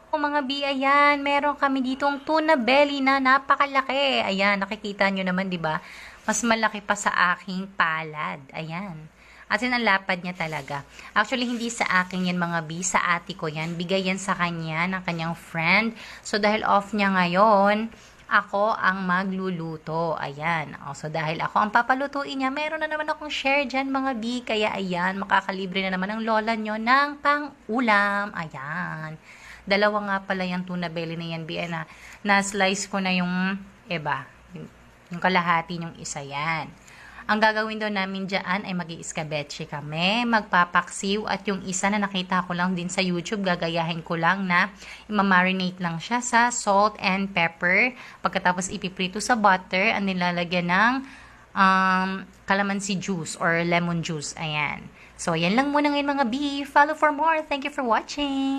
Mga bi, ayan, meron kami ditong tuna belly na napakalaki. Ayan, nakikita nyo naman, di ba? Mas malaki pa sa aking palad. Ayan. As in, ang lapad niya talaga. Actually, hindi sa akin yan, mga bi. Sa ate ko yan. Bigay yan sa kanya, ng kanyang friend. So, dahil off niya ngayon, ako ang magluluto. Ayan. O, so, dahil ako ang papalutuin niya, meron na naman akong share dyan, mga bi. Kaya, ayan, makakalibre na naman ang lola nyo ng pang-ulam. Ayan. Dalawa nga pala yung tuna belly na yan, BN, na-slice ko na yung iba. Yung kalahati yung isa yan. Ang gagawin daw namin dyan ay mag-i-escabeche kami, magpapaksiw, at yung isa na nakita ko lang din sa YouTube, gagayahin ko lang na imamarinate lang siya sa salt and pepper. Pagkatapos ipiprito sa butter, ang nilalagyan ng calamansi juice or lemon juice. Ayan. So, yan lang muna ngayon, mga B. Follow for more. Thank you for watching.